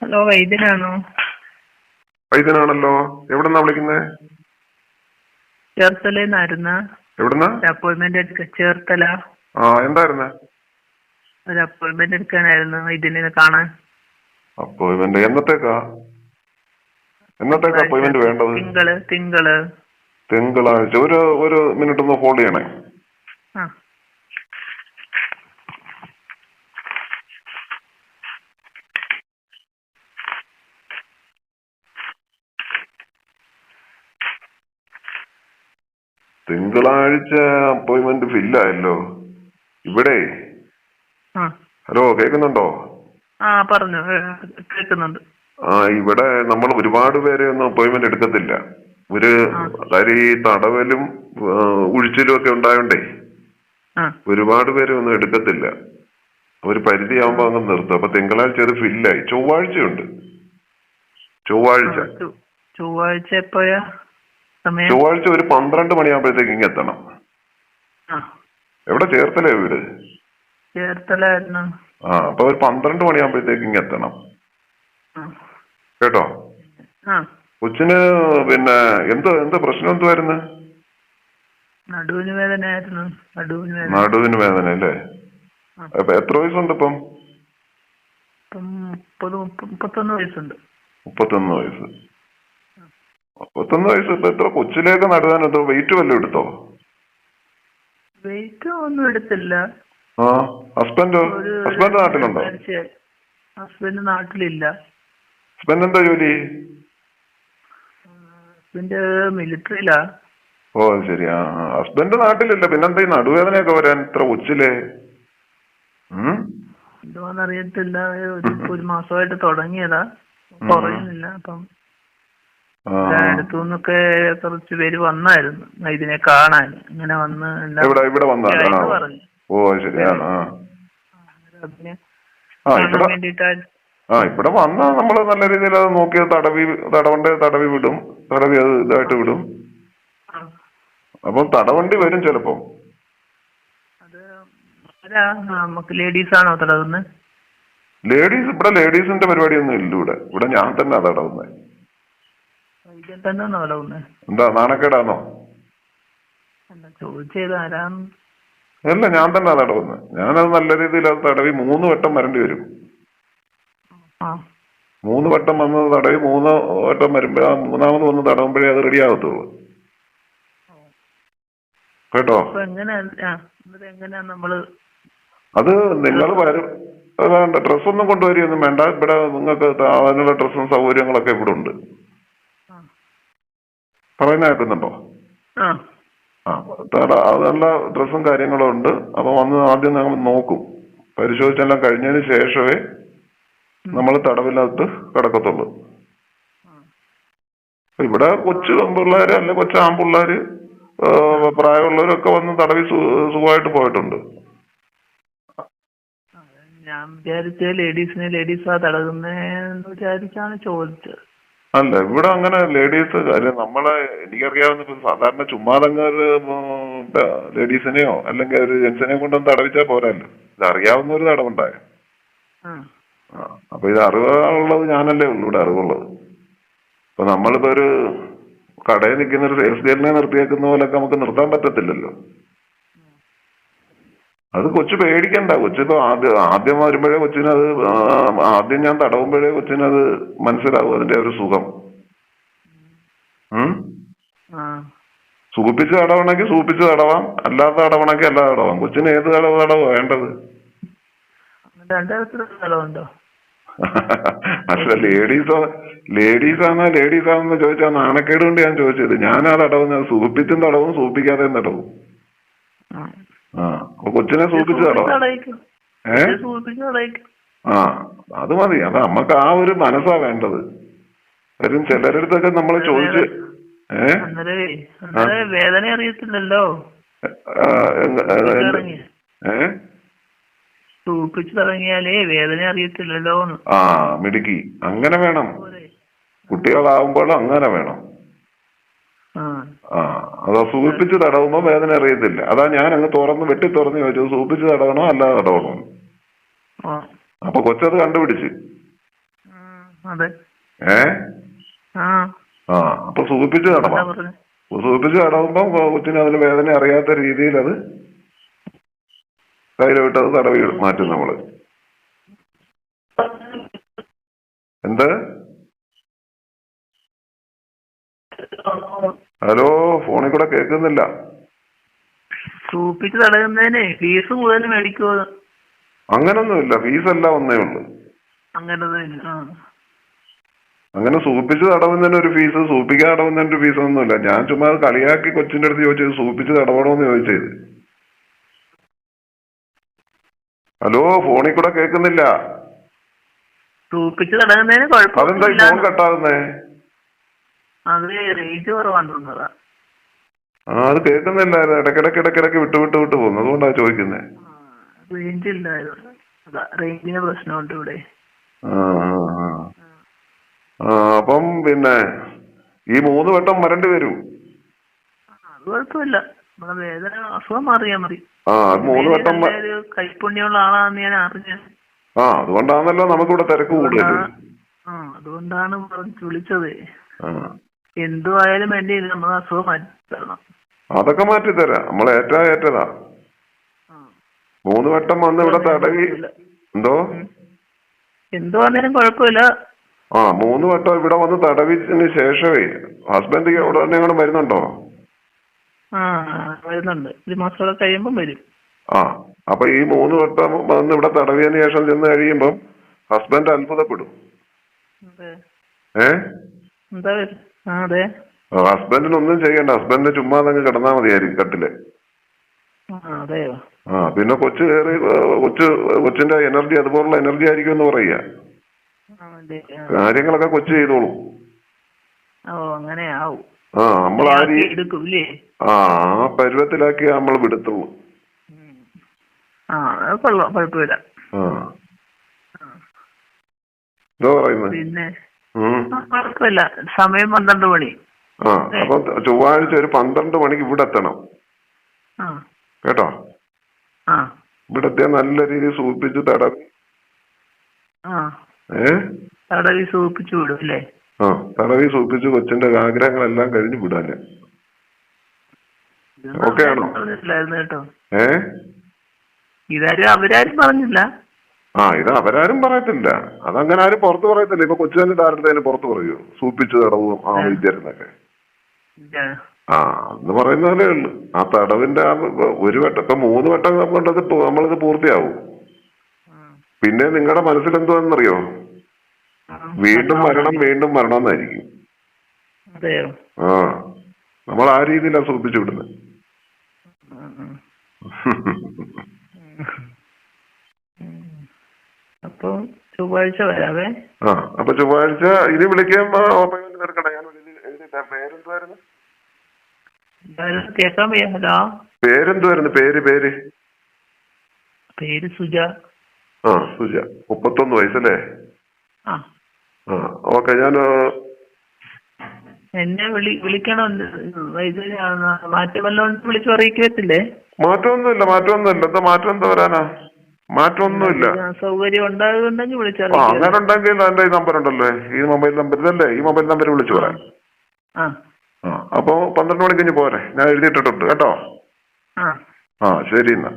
Hello, വൈദ്യനാണോ? വൈദ്യനാണല്ലോ. എവിടെന്നാ വിളിക്കുന്നേ? ചേർത്തലന്നായിരുന്ന. എവിടുന്നാ? അപ്പോയിന്റ്മെന്റ് എടുക്കാൻ ചേർത്തല. എന്തായിരുന്നേ? ഒരു അപ്പോയിന്റ്മെന്റ് എടുക്കാനായിരുന്നു വൈദ്യനെ കാണാൻ. അപ്പോയിന്റ്മെന്റ് എന്നത്തേക്കാ അപ്പോയിന്റ്മെന്റ് വേണ്ടത്? തിങ്കള്. തിങ്കളാഴ്ച. ഒരു മിനിറ്റ് ഒന്ന് ഹോൾഡ് ചെയ്യണേ. ആ. തിങ്കളാഴ്ച അപ്പോയിന്റ്മെന്റ് ഫില്ലായല്ലോ ഇവിടെ. ഹലോ, കേൾക്കുന്നുണ്ടോ? പറഞ്ഞു, കേൾക്കുന്നുണ്ട്. ഇവിടെ നമ്മൾ ഒരുപാട് പേരെ ഒന്നും അപ്പോയിന്റ്മെന്റ് എടുക്കത്തില്ല. കാര്യം ഈ തടവലും ഉഴിച്ചിലും ഒക്കെ ഉണ്ടായോണ്ടേ ഒരുപാട് പേരെ ഒന്നും എടുക്കത്തില്ല. ഒരു പരിധിയാകുമ്പോ അങ്ങ് നിർത്തും. അപ്പൊ തിങ്കളാഴ്ച അത് ഫില്ലായി. ചൊവ്വാഴ്ചയുണ്ട്. ചൊവ്വാഴ്ച എപ്പോഴാ സമയം? ചൊവ്വാഴ്ച ഒരു 12 മണിയാകുമ്പോഴത്തേക്ക് ഇങ്ങ് എത്തണം. എവിടെ? ചേർത്തല വീട്? ചേർത്തലായിരുന്നു. അപ്പൊ ഒരു 12 മണിയാകുമ്പോഴത്തേക്ക് ഇങ്ങ് എത്തണം കേട്ടോ. കൊച്ചിന് പിന്നെ എന്ത് പ്രശ്നം എന്തുവായിരുന്നു? നടുവിന് വേദനയായിരുന്നു. നടുവിന് വേദന അല്ലേ? എത്ര വയസ്സുണ്ട് ഇപ്പം? 31 വയസ്സുണ്ട്. 31 വയസ്സ്. 31 വയസ്സ്. ഇപ്പൊ എത്ര കൊച്ചിലേക്ക് നടുവാൻ എന്തോ വെയിറ്റ് വല്ലതും എടുത്തോ? വെയിറ്റ് ഒന്നും എടുത്തില്ല. ഹസ്ബൻഡ് നാട്ടിലുണ്ടോ? ഹസ്ബൻഡ് നാട്ടിലില്ല. ഹസ്ബൻഡ് എന്താ ജോലി? ഹസ്ബൻഡ് മിലിറ്ററിയിലാ. ശരി. ഹസ്ബൻഡ് നാട്ടിലില്ല. പിന്നെന്താ ഈ നടുവേദനയൊക്കെ വരാൻ ഇത്ര കൊച്ചിലെ? എന്തുവാന്നറിയത്തില്ല. ഒരു മാസമായിട്ട് തുടങ്ങിയതാ, കുറയുന്നില്ല. അപ്പം അടുത്തുനിന്നൊക്കെ കുറച്ച് പേര് വന്നായിരുന്നു ഇതിനെ കാണാൻ. അങ്ങനെ വന്ന് ഇവിടെ പറഞ്ഞു. ഇവിടെ വന്നാ നമ്മള് നല്ല രീതിയിൽ അത് നോക്കി തടവി വിടും. അത് ഇതായിട്ട് വിടും. അപ്പം തടവണ്ടി വരും ചിലപ്പോ. നമുക്ക് ലേഡീസ് ആണോ തടവുന്നത്? ഇവിടെ ലേഡീസിന്റെ പരിപാടിയൊന്നും ഇല്ല. ഇവിടെ ഞാൻ തന്നെ തടവുന്നത്. എന്താ നാണക്കേടാണോ? അല്ല, ഞാൻ തന്നെ തടവുന്നത്. ഞാനത് നല്ല രീതിയിൽ അത് തടവി 3 വട്ടം വരേണ്ടി വരും. 3 വട്ടം വന്ന് തടവി 3 വട്ടം വരുമ്പോ 3ാമത് വന്ന് തടവുമ്പോഴേ അത് റെഡി ആകത്തുള്ളൂ കേട്ടോ. അത് നിങ്ങൾ ഡ്രസ്സൊന്നും കൊണ്ടുവരികയൊന്നും വേണ്ട. ഇവിടെ നിങ്ങൾക്ക് അതിനുള്ള ഡ്രസ്സും സൗകര്യങ്ങളൊക്കെ ഇവിടെ ഉണ്ട്. പറയുന്ന കേൾക്കുന്നുണ്ടോ? നല്ല ഡ്രസ്സും കാര്യങ്ങളും ഉണ്ട്. അപ്പൊ വന്ന് ആദ്യം നമ്മൾ നോക്കും. പരിശോധിച്ചെല്ലാം കഴിഞ്ഞതിന് ശേഷമേ നമ്മൾ തടവിനകത്ത് കിടക്കത്തുള്ളൂ. ഇവിടെ കൊച്ചു പെൺപിള്ളേര് അല്ലെ കൊച്ചു ആൺപിള്ളേര് പ്രായമുള്ളവരൊക്കെ വന്ന് തടവി സുഖമായിട്ട് പോയിട്ടുണ്ട്. ഞാൻ വിചാരിച്ച ലേഡീസാ തടകുന്നേന്ന് വിചാരിച്ചാണ് ചോദിച്ചത്. അല്ല, ഇവിടെ അങ്ങനെ ലേഡീസ് നമ്മളെ എനിക്കറിയാവുന്ന സാധാരണ ചുമ്മാതങ്ങൊരു ലേഡീസിനെയോ അല്ലെങ്കിൽ ഒരു ജെന്റ്സിനെയോ കൊണ്ടൊന്നും തടവിച്ചാൽ പോരല്ലോ. ഇത് അറിയാവുന്ന ഒരു തടവുണ്ടായ. അപ്പൊ ഇത് അറിവുള്ളത് ഞാനല്ലേ ഉള്ളൂ ഇവിടെ അറിവുള്ളത്. ഇപ്പൊ നമ്മളിപ്പോ ഒരു കടയിൽ നിൽക്കുന്ന ഒരു സെയിൽസ് ഗേളിനെ നിർത്തിയേക്കുന്ന പോലൊക്കെ നമുക്ക് നിർത്താൻ പറ്റത്തില്ലല്ലോ. അത് കൊച്ചു പേടിക്കണ്ട. കൊച്ചിപ്പോ ആദ്യം വരുമ്പോഴേ കൊച്ചിനത് ആദ്യം ഞാൻ തടവുമ്പോഴേ കൊച്ചിനത് മനസ്സിലാവും അതിന്റെ ഒരു സുഖം. സൂപ്പിച്ച് തടവണമെങ്കിൽ സൂപ്പിച്ച് തടവാം, അല്ലാത്ത തടവണമെങ്കിൽ അല്ലാതെ തടവാം. കൊച്ചിന് ഏത് തടവ് വേണ്ടത്? അല്ല, ലേഡീസാണെന്ന് ചോദിച്ചാൽ നാണക്കേട് കൊണ്ട് ഞാൻ ചോദിച്ചത്. ഞാനാ തടവുന്നത്. സൂപ്പിച്ചും തടവും സൂപ്പിക്കാതെയും തടവും. കൊച്ചിനെ സൂപ്പിച്ച് തടവാം. അത് മതി. അത് നമ്മക്ക് ആ ഒരു മനസ്സാ വേണ്ടത്. കാര്യം ചിലരടുത്തൊക്കെ നമ്മള് ചോദിച്ച് വേദന അറിയത്തില്ലല്ലോ. സൂപ്പിച്ച് തുടങ്ങിയാലേ വേദന അറിയത്തില്ലല്ലോ. മിടുക്കി. അങ്ങനെ വേണം. കുട്ടികളാവുമ്പോൾ അങ്ങനെ വേണം. അതാ സൂപ്പിച്ച് തടവുമ്പോ വേദന അറിയത്തില്ല. അതാ ഞാൻ അങ്ങ് വെട്ടി തുറന്ന് ചോദിച്ചു, സൂപ്പിച്ച് തടവണോ അല്ലാതെ തടവണോ? അപ്പൊ കൊച്ചത് കണ്ടുപിടിച്ച്. അതെ. ഏ ആ ആ അപ്പൊ സൂചിപ്പിച്ച് എന്താ തടവാം. പറഞ്ഞു? സൂചിപ്പിച്ച് തടവുമ്പം കൊച്ചിന് അതിന് വേദന അറിയാത്ത രീതിയിൽ അത് കയ്യിലോട്ട് അത് തടവി മാറ്റും നമ്മള്. എന്ത്? ഹലോ, ഫോണിൽ കൂടെ കേൾക്കുന്നില്ല. സൂപ്പിച്ച് തടയുന്നതിന് ഫീസ് കൂടുതൽ മേടിക്കുമോ? അങ്ങനൊന്നുമില്ല, ഫീസല്ല ഒന്നേ ഉള്ളു. അങ്ങനെ അങ്ങനെ സൂപ്പിച്ച് തടവുന്നതിന് ഒരു ഫീസ്, സൂപ്പിക്കാൻ തടവുന്നതിന് ഒരു ഫീസ് ഒന്നുമില്ല. ഞാൻ ചുമ്മാ കളിയാക്കി കൊച്ചിന്റെ അടുത്ത് ചോദിച്ചത് സൂപ്പിച്ച് തടവണോന്ന് ചോദിച്ചത്. ഹലോ, ഫോണിൽ കൂടെ കേൾക്കുന്നില്ല. സൂപ്പിച്ച് തടയുന്നതിന് അതെന്താ ഈ ഫോൺ കട്ടാകുന്നേ? അത് റേഞ്ച് കുറവാണെന്നതാ. അത് കേൾക്കുന്നില്ല, ഇടക്കിടക്ക് വിട്ട് പോകുന്നു. അതുകൊണ്ടാ ചോദിക്കുന്നേ. റേഞ്ച് ഇല്ലായിരുന്നു, റേഞ്ചിന് പ്രശ്നമുണ്ട് ഇവിടെ. അപ്പം പിന്നെ ഈ 3 വട്ടം വരേണ്ടി വരും. അത് കുഴപ്പമില്ല, നമ്മളെ വേദന അസുഖം മാറിയാ മതി. 3 വട്ടം കൈപ്പുണ്യമുള്ള ആളാന്ന് ഞാൻ അറിഞ്ഞ. അതുകൊണ്ടാണല്ലോ നമുക്കിവിടെ തിരക്ക് കൂടുതൽ. അതുകൊണ്ടാണ് വിളിച്ചത്. എന്തുവായാലും വേണ്ടി നമ്മൾ അസുഖം മാറ്റി തരണം. അതൊക്കെ മാറ്റി തരാം, നമ്മൾ ഏറ്റതാ. 3 വട്ടം വന്ന് ഇവിടെ തടവി. എന്തുവാന്നേലും കുഴപ്പമില്ല. 3 വട്ടം ഇവിടെ വന്ന് തടവിന് ശേഷമേ ഹസ്ബൻഡ് ഇവിടെ തന്നെ അങ്ങോട്ട് വരുന്നുണ്ടോ? വരുന്നുണ്ട്, 1 മാസം കഴിയുമ്പം വരും. അപ്പൊ ഈ 3 വട്ടം വന്ന് ഇവിടെ തടവിയതിന് ശേഷം ചെന്ന് കഴിയുമ്പം ഹസ്ബൻഡ് അത്ഭുതപ്പെടും. അതെ. ഹസ്ബൻഡിനൊന്നും ചെയ്യണ്ട, ഹസ്ബൻഡിന് ചുമ്മാ അങ്ങ് കിടന്നാ മതിയായിരിക്കും കട്ടില്. അതെയോ? പിന്നെ കൊച്ചു കയറി കൊച്ചിന്റെ എനർജി അതുപോലുള്ള എനർജി ആയിരിക്കും എന്ന് പറയുക. കാര്യങ്ങളൊക്കെ കൊച്ചു ചെയ്തോളൂ. അങ്ങനെ ആവും. നമ്മൾ ആ പരുവത്തിലാക്കി നമ്മൾ വിടത്തുള്ളൂ. കുഴപ്പമില്ല. എന്താ പറയുന്നത്? പിന്നെ കുഴപ്പമില്ല. സമയം 12 മണി. അപ്പൊ ചൊവ്വാഴ്ച ഒരു 12 മണിക്ക് ഇവിടെ എത്തണം കേട്ടോ. ഇവിടെ എത്തിയാൽ നല്ല രീതിയിൽ സൂപ്പിച്ച് തടവി തടവി സൂപ്പിച്ചു വിടും അല്ലേ? തടവി സൂപ്പിച്ച് കൊച്ചിന്റെ ആഗ്രഹങ്ങളെല്ലാം കഴിഞ്ഞ് വിടാന്. ഓക്കെ ആണോ? കേട്ടോ, ഇതാരും അവരാരും പറഞ്ഞില്ല. ഇത് അവരാരും പറയത്തില്ല, അതങ്ങനെ ആരും പുറത്ത് പറയത്തില്ല. ഇപ്പൊ കൊച്ചു തന്നെ ആരുടെ പുറത്ത് പറയൂ സൂപ്പിച്ച് തടവും വിദ്യാർത്ഥിനൊക്കെ. എന്ന് പറയുന്നതല്ലേ ഉള്ളു. ആ തടവിന്റെ ഒരു വട്ടം, ഇപ്പൊ 3 വട്ടം കൊണ്ടത് നമ്മളിത് പൂർത്തിയാവും. പിന്നെ നിങ്ങളുടെ മനസ്സിലെന്തുവാണെന്നറിയോ? വീണ്ടും വരണം എന്നായിരിക്കും. നമ്മൾ ആ രീതിയിലാ സൂപ്പിച്ചു വിടുന്നത്. അപ്പൊ ചൊവ്വാഴ്ച വരാവേ. അപ്പൊ ചൊവ്വാഴ്ച ഇനി വിളിക്കുമ്പോ എടുക്കണ്ട. ഞാൻ എഴുതിട്ടാ. പേരെന്തുവായിരുന്നു? കേൾക്കാൻ വയ്യ. ഹലോ, പേരെന്തുവായിരുന്നു? പേര് സുജ. സുജ. 31 വയസ്സല്ലേ? ഓക്കെ. ഞാൻ എന്നെ വിളിക്കണോ? മാറ്റം വല്ലതും വിളിച്ചു അറിയിക്കത്തില്ലേ? മാറ്റമൊന്നുമില്ല. എന്താ മാറ്റം? എന്താ വരാനാ? മാറ്റമൊന്നുമില്ല. സൗകര്യം ഉണ്ടാകുന്നുണ്ടെങ്കിൽ വിളിച്ചാൽ. അങ്ങനെ ഉണ്ടെങ്കിൽ എന്റെ ഈ നമ്പർ ഉണ്ടല്ലോ, ഈ മൊബൈൽ നമ്പർ ഇതല്ലേ, ഈ മൊബൈൽ നമ്പർ വിളിച്ചു പറയാം. അപ്പൊ 12 മണിക്ക് കഴിഞ്ഞ് പോരെ, ഞാൻ എഴുതിയിട്ടിട്ടുണ്ട് കേട്ടോ. ശരി എന്നാ.